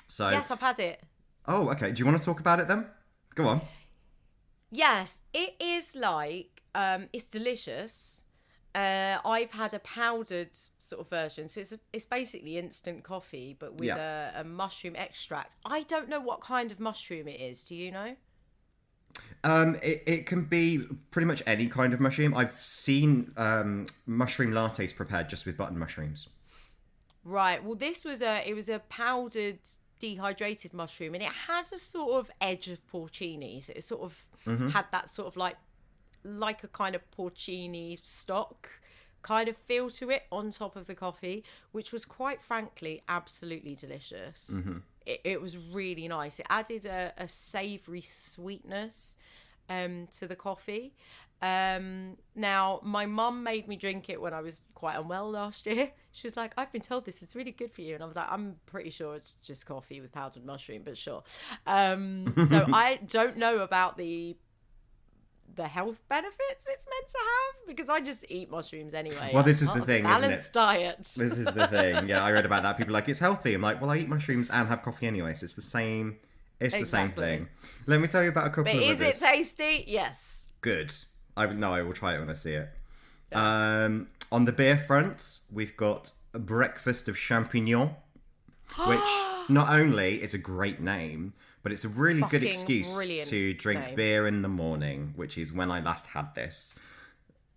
So yes, I've had it. Oh, okay. Do you want to talk about it then? Go on. Yes, it is like, it's delicious. I've had a powdered sort of version, so it's basically instant coffee, but with a mushroom extract. I don't know what kind of mushroom it is. Do you know? It can be pretty much any kind of mushroom. I've seen mushroom lattes prepared just with button mushrooms. Right. Well, this was a powdered dehydrated mushroom, and it had a sort of edge of porcini. So it sort of had that sort of like a kind of porcini stock kind of feel to it on top of the coffee, which was quite frankly absolutely delicious. It was really nice. It added a savoury sweetness to the coffee. Now, my mum made me drink it when I was quite unwell last year. She was like, I've been told this is really good for you. And I was like, I'm pretty sure it's just coffee with powdered mushroom, but sure. So I don't know about the health benefits it's meant to have, because I just eat mushrooms anyway. Well, this is the thing, balanced isn't it? Diet. This is the thing. Yeah, I read about that. People are like, it's healthy. I'm like, well, I eat mushrooms and have coffee anyway, so it's the same. It's the same thing. Let me tell you about a couple but of is others. it tasty? Yes. Good. I will try it when I see it. Yeah. On the beer front, we've got a breakfast of champignon, which not only is a great name, but it's a really good excuse to drink beer in the morning, which is when I last had this.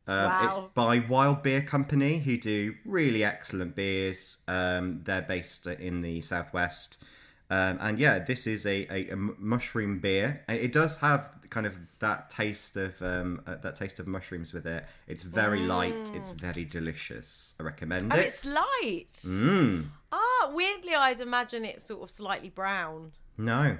It's by Wild Beer Company, who do really excellent beers. They're based in the southwest. And yeah, this is a mushroom beer. It does have kind of that taste of mushrooms with it. It's very light. It's very delicious. I recommend it. It's light. Weirdly, I'd imagine it's sort of slightly brown. No,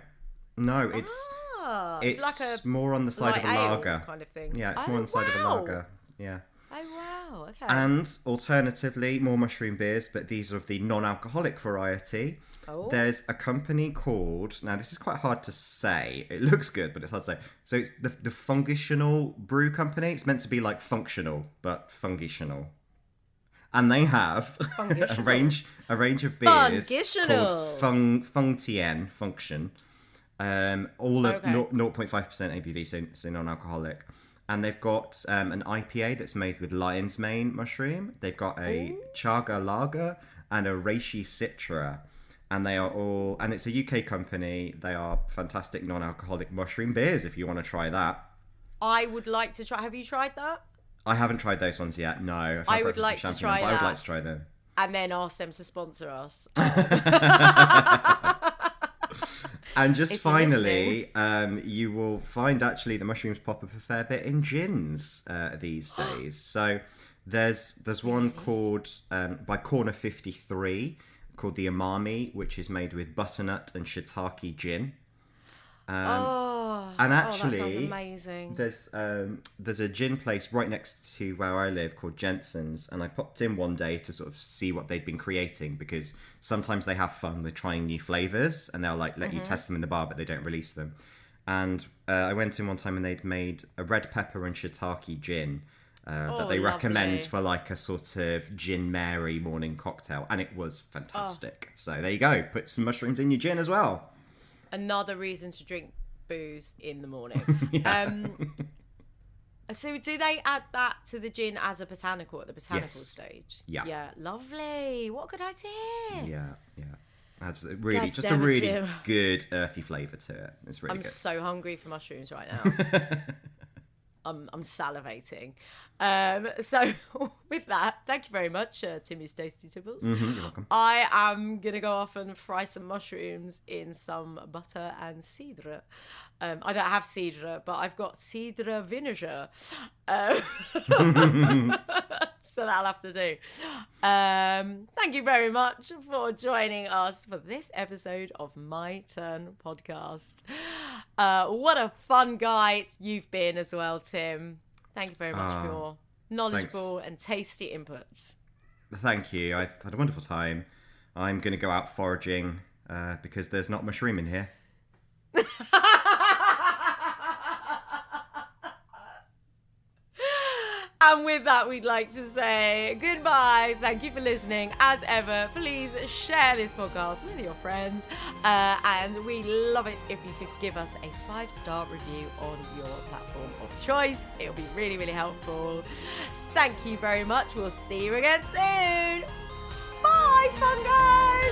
it's like a more on the side of a lager kind of thing. Yeah, it's more on the side of a lager. Yeah. Oh wow. Okay. And alternatively, more mushroom beers, but these are of the non-alcoholic variety. Oh. There's a company called, now this is quite hard to say. It looks good, but it's hard to say. So it's the Fungitional Brew Company. It's meant to be like functional, but fungitional. And they have a range of beers called Function, all of 0.5% ABV, so non-alcoholic. And they've got an IPA that's made with lion's mane mushroom. They've got a chaga lager and a reishi citra. And they are all, and it's a UK company. They are fantastic non-alcoholic mushroom beers if you want to try that. I would like to try. Have you tried that? I haven't tried those ones yet. No, I would like to try that. I would like to try them. And then ask them to sponsor us. And just finally, you will find actually the mushrooms pop up a fair bit in gins these days. So there's one called by Corner 53 called the Umami, which is made with butternut and shiitake gin. And actually, that sounds amazing. There's a gin place right next to where I live called Jensen's, and I popped in one day to sort of see what they'd been creating, because sometimes they have fun with trying new flavors, and they'll like let you test them in the bar, but they don't release them. And I went in one time and they'd made a red pepper and shiitake gin that they recommend for like a sort of gin Mary morning cocktail, and it was fantastic. So there you go, put some mushrooms in your gin as well. Another reason to drink booze in the morning. So do they add that to the gin as a botanical at the botanical stage? Yeah, lovely. What a good idea. Yeah. That's really just a really good earthy flavour to it. It's really good. I'm so hungry for mushrooms right now. I'm salivating. So with that, thank you very much, Timmy's Tasty Tipples. You're welcome. I am going to go off and fry some mushrooms in some butter and cidre. I don't have cidre, but I've got cidre vinegar. So that'll have to do. Thank you very much for joining us for this episode of My Turn podcast. What a fun guide you've been as well, Tim. Thank you very much for your knowledgeable and tasty input. Thank you. I've had a wonderful time. I'm going to go out foraging because there's not mushroom in here. And with that, we'd like to say goodbye. Thank you for listening. As ever, please share this podcast with your friends. And we love it if you could give us a 5-star review on your platform of choice. It'll be really, really helpful. Thank you very much. We'll see you again soon. Bye, Fungi!